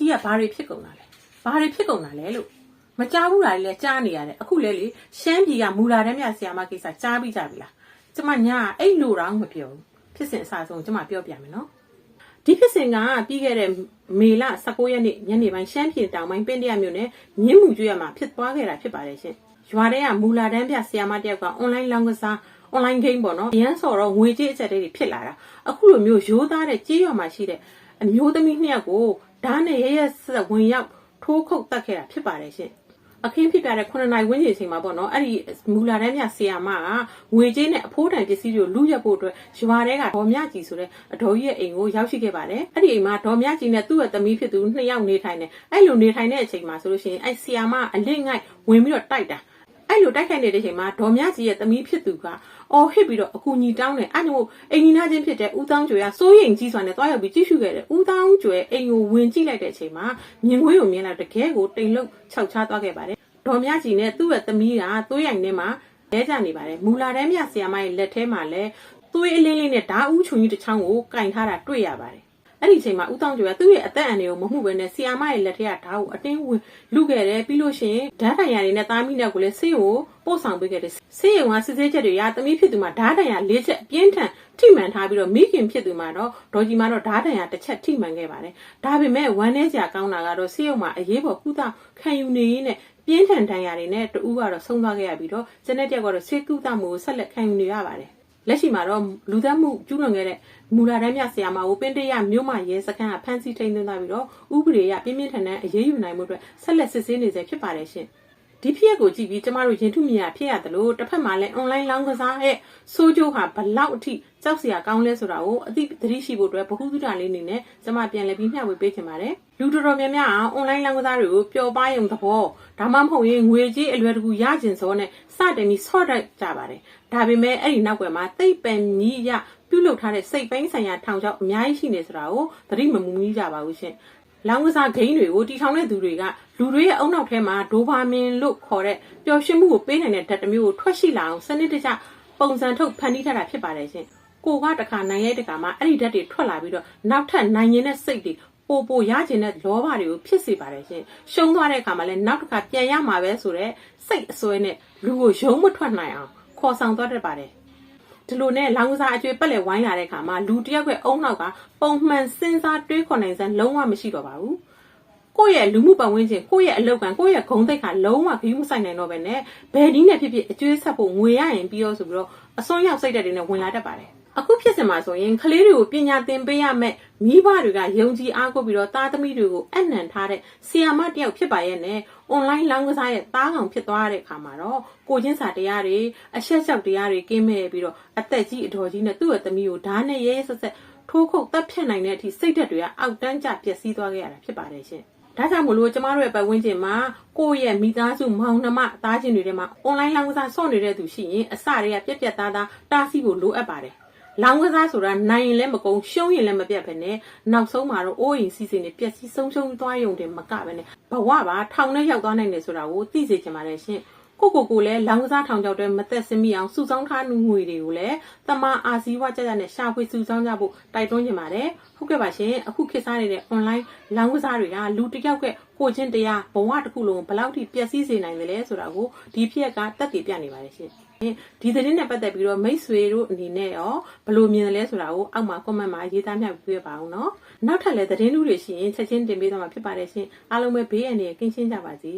ကြီးကဘာတွေဖြစ်ကုန်တာလဲဘာတွေဖြစ်ကုန်တာလဲလို့မကြားဘူးလားလေကြားနေရတယ်အခုလေရှမ်းပြည်ကမူလာတဲ့မြဆရာမကိစ္စကြားပြီးကြပြီလားကျမညာအဲ့လိုတော့မပြောဘူးဖြစ်စဉ်အစဆုံးကျမပြောပြမယ်နော်ဒီဖြစ်စဉ်ကပြီးခဲ့တဲ့မေလ19ရက်နေ့ညနေပိုင်းရှမ်းပြည်တောင်ပိုင်းပင်းတရမြို့နယ်မြင်းမှုကျွေးရမှာဖြစ်သွားခဲ့တာဖြစ်ပါတယ်ရှင်ရွာထဲကမူလာတန်းပြဆရာမတယောက်က online လောင်းကစား online game ပေါ့နော်ရန်စော်တော့ငွေကြေးအချက်တွေဖြစ်လာတာအခုလိုမျိုးရိုးသားတဲ့ကြေးရွာမှာရှိတဲ့အမျိုးသမီးနှစ်ယောက်ကိုဓာတ်နဲ့ရဲဆက်ဝင်ရောက်ထိုးခုတ်တက်ခဲ့တာဖြစ်ပါတယ်ရှင်အခင်းဖြစ်ပြတဲ့9နိုင်ဝန်းကျင်ချိန်မှာပေါ့နော်အဲ့ဒီမူလာတန်းမြဆရာမကငွေကြေးနဲ့အဖိုးတန်ပစ္စည်းတွေကိုလူရက်ဖို့အတွက်ရွာထဲကဒေါ်မြကြီးဆိုတဲ့အတော်ကြီးရဲ့အိမ်ကိုရောက်ရှိခဲ့ပါတယ်အဲ့ဒီအိမ်မှာဒေါ်မြကြီးနဲ့သူ့ရဲ့သမီးဖြစ်သူ2ယောက်နေထိုင်တယ်အဲ့လိုနေထိုင်တဲ့အချိန်မှာဆိုလို့ရှိရင်အဲ့ဆရာမအလစ်ငိုက်ဝင်ပြီးတော့တိုက်တာအဲ့လိုတိုက်ခိုက်နေတဲ့အချိန်မှာဒေါ်မြကြီးရဲ့သမီးဖြစ်သူကအော်ဟစ်ပြီးတော့အကူညီတောင်းတယ်အဲ့ဒါမို့အိမ်နီးနားချင်းဖြစ်တဲ့ဦးတောင်းကျွယ်ကစိုးရိမ်ကြီးစွာနဲ့တွားရောက်ပြီးကြည့်ရှုခဲ့တယ်ဦးတောင်းကျွယ်အိမ်ကိုဝင်ကြည့်လိုက်တဲ့အချိန်မှာမြင်ကွင်းကိုမြင်လိုက်တကယ်ကိုတိမ်လုံးခြောက်ချသွားခဲ့ပါတယ်ဒေါ်မြကြီးနဲ့သူ့ရဲ့သမီးကသွေးရိုင်ထဲမှာလဲကြနေပါတယ်မူလာတဲ့မြဆရာမရဲ့လက်ထဲမှာလည်းသွေးအလင်းလေးနဲ့ဓာဦးချုံကြီးတစ်ချောင်းကိုကင်ထားတာတွေ့ရပါတယ်အဲ့ဒီအချိန်မှာဦးတောင်းကျွယ်ကသူ့ရဲ့အသက်အန္တရာယ်ကိုမမှုပဲနဲ့ဆီယာမရဲ့လက်ထက်ကဓာတ်ကိုအတင်းဝင်လူခဲ့တယ်ပြီးလို့ရှိရင်ဓာတ်တိုင်ရတွေနဲ့သားမိနဲ့ကိုလည်းဆေးကိုပို့ဆောင်ပေးခဲ့တယ်ဆေးရုံကစစ်ဆေးချက်တွေရသမီးဖြစ်သူမှာဓာတ်တိုင်ရ၄ချက်အပြင်းထန်ထိမှန်ထားပြီးတော့မိခင်ဖြစ်သူမှာတော့ဒေါ်ကြီးမှာတော့ဓာတ်တိုင်ရတစ်ချက်ထိမှန်ခဲ့ပါတယ်ဒါပေမဲ့ဝမ်းထဲကြာကောင်းတာကတော့ဆေးရုံမှာအရေးပေါ်ကုသခံယူနေရင်းနဲ့ပြင်းထန်ဒဏ်ရာတွေနဲ့တူကတော့ဆုံးသွားခဲ့ရပြီးတော့ကျန်တဲ့တယောက်ကတော့ဆေးကုသမှုကိုဆက်လက်ခံယူနေရပါတယ်လက်ရှိမှာတော့လူသတ်မှုကျူးလွန်ခဲ့တဲ့မူလာတန်းမြဆရာမကိုပင်းတရမြို့မှာရဲစခန်းကဖမ်းဆီးထိန်းသိမ်းထားပြီးတော့ဥပဒေအရပြင်းပြင်းထန်ထန်အရေးယူနိုင်မှုအတွက်ဆက်လက်စစ်ဆေးနေစေဖြစ်ပါတယ်ရှင်ဒီဖြစ်ရပ်ကိုကြည့်ပြီးကျမတို့ရင်ထုမြင်ရဖြစ်ရတယ်လို့တစ်ဖက်မှာလည်း online လောင်းကစားရဲ့စိုးကျိုးဟာဘလောက်အထိကြောက်စရာကောင်းလဲဆိုတာကိုအသိသတိရှိဖို့အတွက်ဗဟုသုတလေးအနေနဲ့ကျမပြန်လည်ပြီးမျှဝေပေးချင်ပါတယ်လူတော်တော်များများအောင် online လောင်းကစားတွေကိုပျော်ပါရုံသဘောဒါမှမဟုတ်ရင်ငွေကြေးအလွယ်တကူရကျင်စောနဲ့စတင်ပြီးဆော့တိုက်ကြပါတယ်ဒါပေမဲ့အဲ့ဒီနောက်ွယ်မှာသိပ်ပန်ကြီးရပြုတ်လုထားတဲ့စိတ်ပိုင်းဆိုင်ရာထောင်ချောက်အများကြီးရှိနေဆိုတာကိုသတိမမူမိကြပါဘူးရှင်လောင်းကစားဂိမ်းတွေကိုတီထောင်တဲ့သူတွေကလူတွေရဲ့အုံနောက်ထဲမှာဒိုပါမင်လို့ခေါ်တဲ့ပျော်ရွှင်မှုကိုပေးနိုင်တဲ့ဓာတ်တစ်မျိုးကိုထွက်ရှိလာအောင်စနစ်တကျပုံစံထုတ်ဖန်တီးထားတာဖြစ်ပါတယ်ရှင်ကိုကတခါနိုင်ရိုက်တခါမှအဲ့ဒီဓာတ်တွေထွက်လာပြီးတော့နောက်ထပ်နိုင်ရင်တဲ့စိတ်တွေပိုရကျင်တဲ့လောဘတွေကိုဖြစ်စေပါတယ်ရှင်ရှုံးသွားတဲ့အခါမှာလည်းနောက်တစ်ခါပြန်ရမှာပဲဆိုတော့စိတ်အစွဲနဲ့လူကိုယုံမထွက်နိုင်အောင်ခေါ်ဆောင်သွားတတ်ပါတယ်ဒီလိုနဲ့လောင်ကစားအကျွေးပက်လက်ဝိုင်းလာတဲ့အခါမှာလူတယောက်ရဲ့အုံနောက်ကပုံမှန်စဉ်းစားတွေးခေါ်နိုင်စမ်းလုံးဝမရှိတော့ပါဘူးကိုယ့်ရဲ့လူမှုပတ်ဝန်းကျင်ကိုယ့်ရဲ့အလုပ်ကံကိုယ့်ရဲ့ဂုဏ်သိက္ခာလုံးဝဂရုမစိုက်နိုင်တော့ပဲနဲ့ဘယ်နည်းနဲ့ဖြစ်ဖြစ်အကျွေးဆက်ဖို့ငွေရရင်ပြီးရောဆိုပြီးတော့အစွန်းရောက်စိတ်ဓာတ်တွေနဲ့ဝင်လာတတ်ပါတယ်အခုဖြစ်စင်မှာဆိုရင်ကလေးတွေကိုပညာသင်ပေးရမယ်မိဘတွေကယုံကြည်အားကိုးပြီးတော့သားသမီးတွေကိုအနံ့ထားတဲ့ဆီယာမတယောက်ဖြစ်ပါရဲ့နဲ့ online လောင်းကစားရဲ့သားကောင်ဖြစ်သွားတဲ့အခါမှာတော့ကိုချင်းစာတရားတွေအဆက်ချက်တရားတွေကင်းမဲ့ပြီးတော့အသက်ကြီးအတော်ကြီးနဲ့သူ့ရဲ့သမီးကိုဓာတ်နဲ့ရဲဆက်ဆက်ထိုးခုတ်တပ်ဖြတ်နိုင်တဲ့အထိစိတ်ဓာတ်တွေကအောက်တန်းကျပျက်စီးသွားခဲ့ရတာဖြစ်ပါတယ်ရှင်ဒါကြောင့်မလို့ကျမတို့ရဲ့ပတ်ဝန်းကျင်မှာကိုယ့်ရဲ့မိသားစုမောင်နှမသားချင်းတွေထဲမှာ online လောင်းကစားဆော့နေတဲ့သူရှိရင်အစတွေကပြက်ပြက်သားသားတားဆီးဖို့လိုအပ်ပါတယ်လောင်းကစားဆိုတာနိုင်ရင်လည်းမကုန်ရှုံးရင်လည်းမပြတ်ပဲနဲ့နောက်ဆုံးမှာတော့အိုးအိမ်စီစဉ်နေပျက်စီးဆုံးရှုံးသွားရုံတည်းမကပဲနဲ့ဘဝပါထောင်ထဲရောက်သွားနိုင်တယ်ဆိုတာကိုသိစေချင်ပါတယ်ရှင်ကိုလည်းလောင်းကစားထောင်ချောက်တွေမသက်စမိအောင်စုဆောင်းထားငွေတွေကိုလည်းတမအာဇီဝကြကြနဲ့ရှာဖွေစုဆောင်းကြဖို့တိုက်တွန်းချင်ပါတယ်ဟုတ်ကဲ့ပါရှင်အခုခေတ်စားနေတဲ့ online လောင်းကစားတွေကလူတစ်ယောက်ကကိုချင်းတရားဘဝတစ်ခုလုံးဘယ်လောက်ထိပျက်စီးစေနိုင်တယ်လဲဆိုတာကိုဒီဖြစ်ရကတက်တည်ပြနေပါတယ်ရှင်ဒီသတင်းနဲ့ပတ်သက်ပြီးတော့မိတ်ဆွေတို့အနေနဲ့ရောဘယ်လိုမြင်တယ်လဲဆိုတာကိုအောက်မှာ comment မှာရေးသားမျှဝေပေးပါဦးနော်နောက်ထပ်လည်းသတင်းတွေရှိရင်ချက်ချင်းတင်ပေးသွားမှာဖြစ်ပါတယ်ရှင်အားလုံးပဲဘေးအန္တရာယ်ကင်းရှင်းကြပါစေ